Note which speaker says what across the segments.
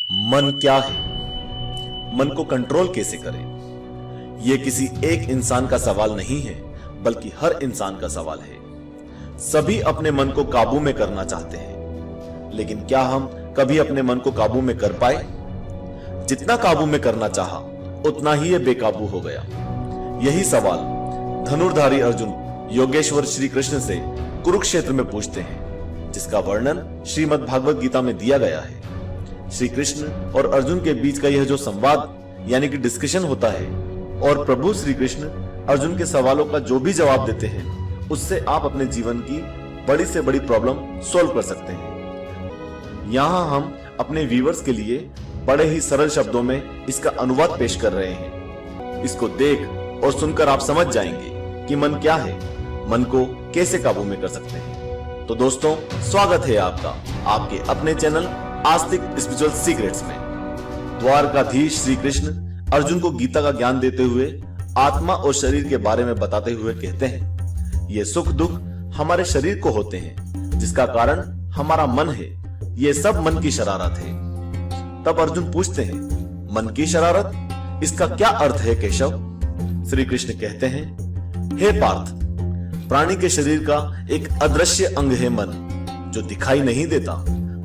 Speaker 1: मन क्या है? मन को कंट्रोल कैसे करें? यह किसी एक इंसान का सवाल नहीं है, बल्कि हर इंसान का सवाल है। सभी अपने मन को काबू में करना चाहते हैं, लेकिन क्या हम कभी अपने मन को काबू में कर पाए? जितना काबू में करना चाहा, उतना ही यह बेकाबू हो गया। यही सवाल धनुर्धारी अर्जुन योगेश्वर श्री कृष्ण से कुरुक्षेत्र में पूछते हैं, जिसका वर्णन श्रीमद् भागवत गीता में दिया गया है। श्री कृष्ण और अर्जुन के बीच का यह जो संवाद यानी कि डिस्कशन होता है, और प्रभु श्री कृष्ण अर्जुन के सवालों का जो भी जवाब देते हैं, उससे आप अपने जीवन की बड़ी से बड़ी प्रॉब्लम सॉल्व कर सकते हैं। यहाँ हम अपने व्यूअर्स के लिए बड़े ही सरल शब्दों में इसका अनुवाद पेश कर रहे हैं। इसको देख और सुनकर आप समझ जाएंगे कि मन क्या है, मन को कैसे काबू में कर सकते हैं। तो दोस्तों, स्वागत है आपका आपके अपने चैनल आस्तिक स्पिरिचुअल सीक्रेट्स में। द्वारकाधीश श्री कृष्ण अर्जुन को गीता का ज्ञान देते हुए आत्मा और शरीर के बारे में बताते हुए कहते हैं, ये सुख दुख हमारे शरीर को होते हैं, जिसका कारण हमारा मन है। ये सब मन की शरारत है। तब अर्जुन पूछते हैं, मन की शरारत, इसका क्या अर्थ है केशव? श्री कृष्ण कहते हैं, हे पार्थ, प्राणी के शरीर का एक अदृश्य अंग है मन, जो दिखाई नहीं देता,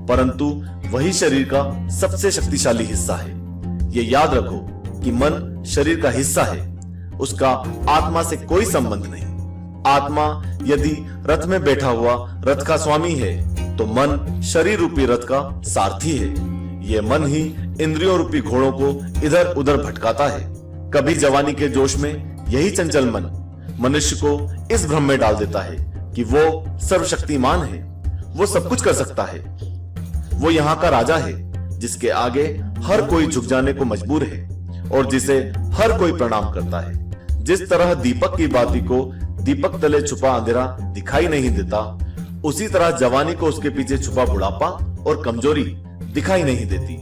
Speaker 1: परंतु वही शरीर का सबसे शक्तिशाली हिस्सा है। ये याद रखो कि मन शरीर का हिस्सा है, उसका आत्मा से कोई संबंध नहीं। आत्मा यदि रथ में बैठा हुआ रथ का स्वामी है, तो मन शरीर रूपी रथ का सारथी है। ये मन ही इंद्रियों रूपी घोड़ों को इधर उधर भटकाता है। कभी जवानी के जोश में यही चंचल मन मनुष्य को इस भ्रम में डाल देता है कि वो सर्वशक्तिमान है, वो सब कुछ कर सकता है, वो यहाँ का राजा है, जिसके आगे हर कोई झुक जाने को मजबूर है और जिसे हर कोई प्रणाम करता है। जिस तरह दीपक की बाती को दीपक तले छुपा अंधेरा दिखाई नहीं देता, उसी तरह जवानी को उसके पीछे छुपा बुढ़ापा और कमजोरी दिखाई नहीं देती।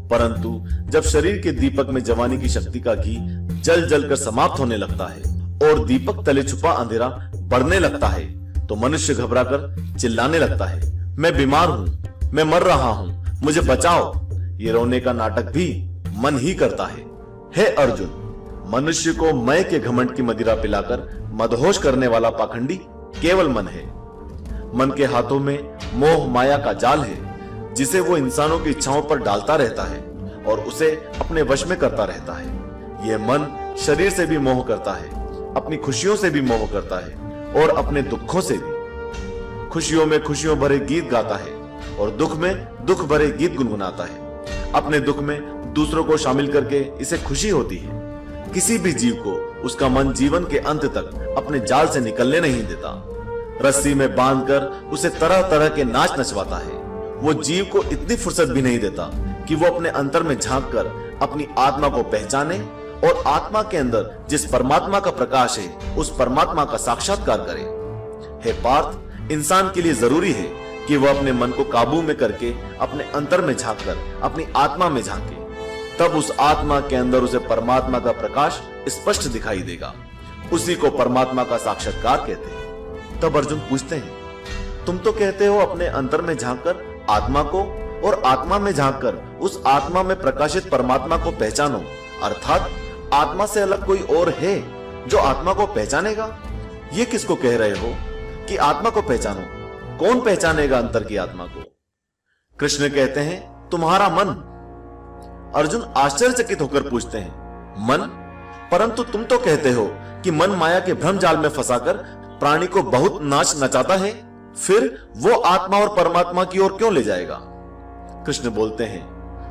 Speaker 1: परंतु जब शरीर के दीपक में जवानी की शक्ति का घी जल जल कर समाप्त होने लगता है और दीपक तले छुपा अंधेरा बढ़ने लगता है, तो मनुष्य घबराकर चिल्लाने लगता है, मैं बीमार हूं, मैं मर रहा हूं, मुझे बचाओ। ये रोने का नाटक भी मन ही करता है। हे अर्जुन, मनुष्य को मैं के घमंड की मदिरा पिलाकर मदहोश करने वाला पाखंडी केवल मन है। मन के हाथों में मोह माया का जाल है, जिसे वो इंसानों की इच्छाओं पर डालता रहता है और उसे अपने वश में करता रहता है। यह मन शरीर से भी मोह करता है, अपनी खुशियों से भी मोह करता है और अपने दुखों से भी। खुशियों में खुशियों भरे गीत गाता है और दुख में दुख भरे गीत गुनगुनाता है। अपने दुख में दूसरों को शामिल करके इसे खुशी होती है। किसी भी जीव को उसका मन जीवन के अंत तक अपने जाल से निकलने नहीं देता। रस्सी में बांधकर उसे तरह तरह के नाच नचवाता है। वो जीव को इतनी फुर्सत भी नहीं देता कि वो अपने अंतर में झांक कर अपनी आत्मा को पहचाने और आत्मा के अंदर जिस परमात्मा का प्रकाश है, उस परमात्मा का साक्षात्कार करे। हे पार्थ, इंसान के लिए जरूरी है कि वह अपने मन को काबू में करके अपने अंतर में झांककर अपनी आत्मा में झांके। तब उस आत्मा के अंदर उसे परमात्मा का प्रकाश स्पष्ट दिखाई देगा। उसी को परमात्मा का साक्षात्कार कहते हैं। तब अर्जुन पूछते हैं, तुम तो कहते हो अपने अंतर में झांककर आत्मा को और आत्मा में झांककर उस आत्मा में प्रकाशित परमात्मा को पहचानो, अर्थात आत्मा से अलग कोई और है जो आत्मा को पहचानेगा। ये किसको कह रहे हो कि आत्मा को पहचानो? कौन पहचानेगा अंतर की आत्मा को? कृष्ण कहते हैं, तुम्हारा मन। अर्जुन आश्चर्यचकित होकर पूछते हैं, मन? परंतु तुम तो कहते हो कि मन माया के भ्रम जाल में फंसाकर प्राणी को बहुत नाच नचाता है, फिर वो आत्मा और परमात्मा की ओर क्यों ले जाएगा? कृष्ण बोलते हैं,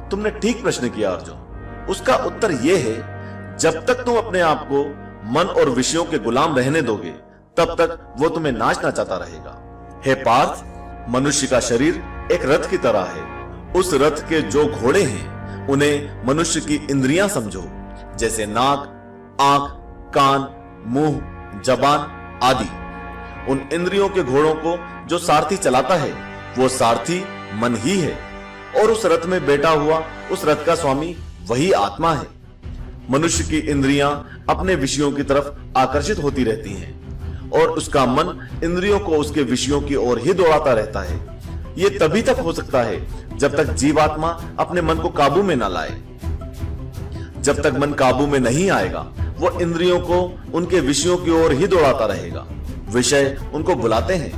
Speaker 1: तुमने ठीक प्रश्न किया अर्जुन। उसका उत्तर यह है, जब तक तुम अपने आप को मन और विषयों के गुलाम रहने दोगे, तब तक वो तुम्हें नाच नचाता रहेगा। हे पार्थ, मनुष्य का शरीर एक रथ की तरह है। उस रथ के जो घोड़े हैं, उन्हें मनुष्य की इंद्रियां समझो, जैसे नाक, आंख, कान, मुंह, जबान आदि। उन इंद्रियों के घोड़ों को जो सारथी चलाता है, वो सारथी मन ही है, और उस रथ में बैठा हुआ उस रथ का स्वामी वही आत्मा है। मनुष्य की इंद्रियां अपने विषयों की तरफ आकर्षित होती रहती हैं और उसका मन इंद्रियों को उसके विषयों की ओर ही दौड़ाता रहता है। ये तभी तक हो सकता है जब तक जीवात्मा अपने मन को काबू में ना लाए। जब तक मन काबू में नहीं आएगा, वो इंद्रियों को उनके विषयों की ओर ही दौड़ाता रहेगा। विषय उनको बुलाते हैं,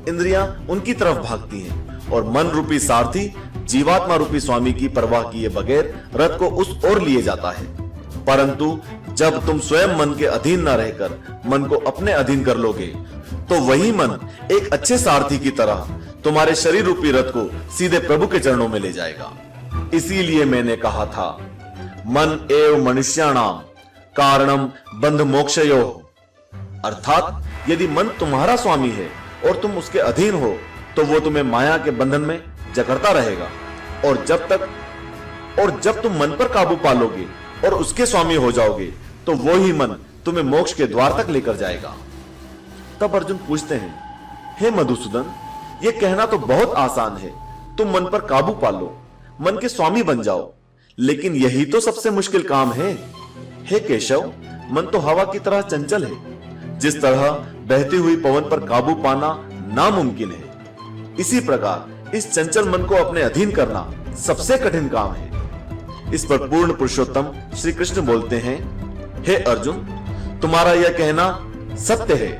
Speaker 1: इंद्रियां उनकी तरफ भागती हैं और मन रूपी सारथी जीवात्मा रूपी स्वामी की परवाह किए बगैर रथ को उस ओर लिए जाता है। परंतु जब तुम स्वयं मन के अधीन न रहकर मन को अपने अधीन कर लोगे, तो वही मन एक अच्छे सारथी की तरह तुम्हारे शरीर रूपी रथ को सीधे प्रभु के चरणों में ले जाएगा। इसीलिए मैंने कहा था, मन एव मनुष्याणाम कारणम बंध मोक्षयोः। अर्थात यदि मन तुम्हारा स्वामी है और तुम उसके अधीन हो, तो वो तुम्हें माया के बंधन में जकड़ता रहेगा। और जब तुम मन पर काबू पालोगे और उसके स्वामी हो जाओगे, तो वो ही मन तुम्हें मोक्ष के द्वार तक लेकर जाएगा। तब अर्जुन पूछते हैं, हे मधुसूदन, ये कहना तो बहुत आसान है, तुम मन पर काबू पालो, मन के स्वामी बन जाओ, लेकिन यही तो सबसे मुश्किल काम है। हे केशव, मन तो हवा की तरह चंचल है। जिस तरह बहती हुई पवन पर काबू पाना नामुमकिन है, इसी प्रकार इस चंचल मन को अपने अधीन करना सबसे कठिन काम है। इस पर पूर्ण पुरुषोत्तम श्री कृष्ण बोलते हैं, हे अर्जुन, तुम्हारा यह कहना सत्य है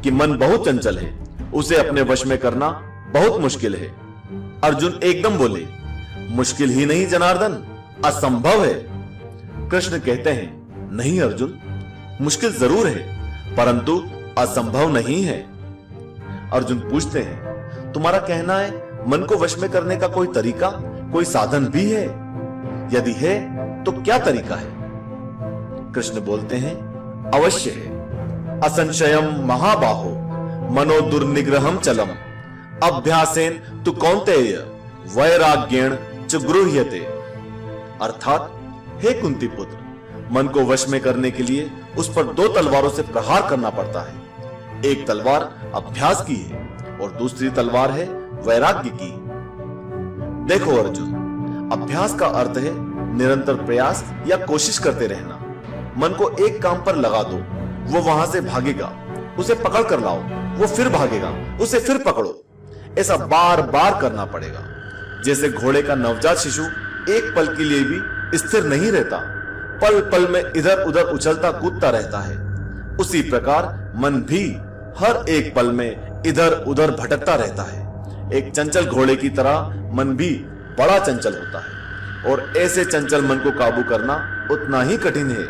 Speaker 1: कि मन बहुत चंचल है, उसे अपने वश में करना बहुत मुश्किल है। अर्जुन एकदम बोले, मुश्किल ही नहीं जनार्दन, असंभव है। कृष्ण कहते हैं, नहीं अर्जुन, मुश्किल जरूर है, परंतु असंभव नहीं है। अर्जुन पूछते हैं, तुम्हारा कहना है मन को वश में करने का कोई तरीका, कोई साधन भी है? यदि है तो क्या तरीका है? कृष्ण बोलते हैं, अवश्य है। असंशयम महाबाहो मनो दुर्निग्रहम चलम अभ्यासेन तु कौन्तेय वैराग्येण च गृह्यते। अर्थात, हे कुंती पुत्र, मन को वश में करने के लिए उस पर 2 तलवारों से प्रहार करना पड़ता है। एक तलवार अभ्यास की है और दूसरी तलवार है वैराग्य की। देखो अर्जुन, अभ्यास का अर्थ है निरंतर प्रयास या कोशिश करते रहना। मन को एक काम पर लगा दो, वो वहां से भागेगा, उसे पकड़ कर लाओ, वो फिर भागेगा, उसे फिर पकड़ो। ऐसा बार बार करना पड़ेगा। जैसे घोड़े का नवजात शिशु एक पल के लिए भी स्थिर नहीं रहता, पल पल में इधर उधर उछलता कूदता रहता है, उसी प्रकार मन भी हर एक पल में इधर उधर भटकता रहता है। एक चंचल घोड़े की तरह मन भी बड़ा चंचल होता है, और ऐसे चंचल मन को काबू करना उतना ही कठिन है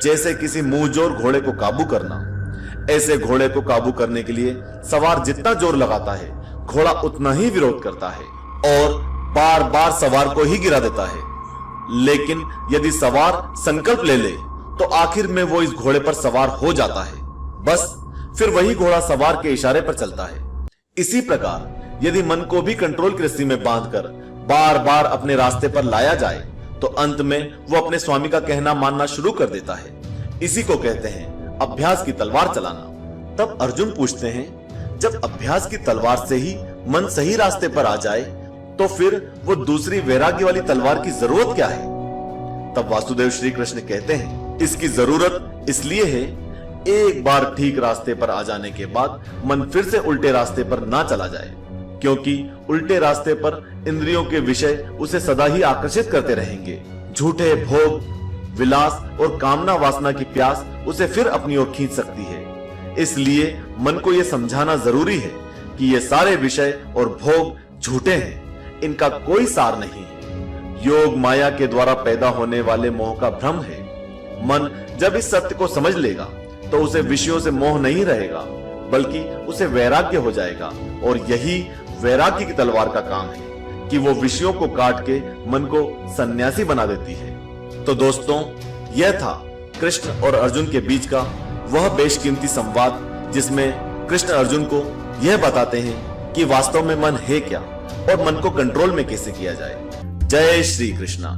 Speaker 1: जैसे किसी मुंहजोर घोड़े को काबू करना। ऐसे घोड़े को काबू करने के लिए सवार जितना जोर लगाता है, घोड़ा उतना ही विरोध करता है और बार बार सवार को ही गिरा देता है। लेकिन यदि सवार संकल्प ले ले, तो आखिर में वो इस घोड़े पर सवार हो जाता है। बस फिर वही घोड़ा सवार के इशारे पर चलता है। इसी प्रकार यदि मन को भी कंट्रोल की रस्सी में बांधकर बार बार अपने रास्ते पर लाया जाए, तो अंत में वो अपने स्वामी का कहना मानना शुरू कर देता है। इसी को कहते हैं अभ्यास की तलवार चलाना। तब अर्जुन पूछते हैं, जब अभ्यास की तलवार से ही मन सही रास्ते पर आ जाए, तो फिर वो दूसरी वैराग्य वाली तलवार की जरूरत क्या है? तब वासुदेव श्री कृष्ण कहते हैं, इसकी जरूरत इसलिए है, एक बार ठीक रास्ते पर आ जाने के बाद मन फिर से उल्टे रास्ते पर ना चला जाए, क्योंकि उल्टे रास्ते पर इंद्रियों के विषय उसे सदा ही आकर्षित करते रहेंगे। झूठे भोग, विलास और कामना वासना की प्यास उसे फिर अपनी ओर खींच सकती है। इसलिए मन को यह समझाना जरूरी है कि ये सारे विषय और भोग झूठे हैं, इनका कोई सार नहीं है। योग माया के द्वारा पैदा होने वाले मोह का भ्रम है। मन जब इस सत्य को समझ लेगा, तो उसे विषयों से मोह नहीं रहेगा, बल्कि उसे वैराग्य हो जाएगा। और यही वैराग्य की तलवार का काम है कि वो विषयों को काट के मन को सन्यासी बना देती है। तो दोस्तों, यह था कृष्ण और अर्जुन के बीच का वह बेशकीमती संवाद, जिसमें कृष्ण अर्जुन को यह बताते हैं कि वास्तव में मन है क्या और मन को कंट्रोल में कैसे किया जाए। जय श्री कृष्णा।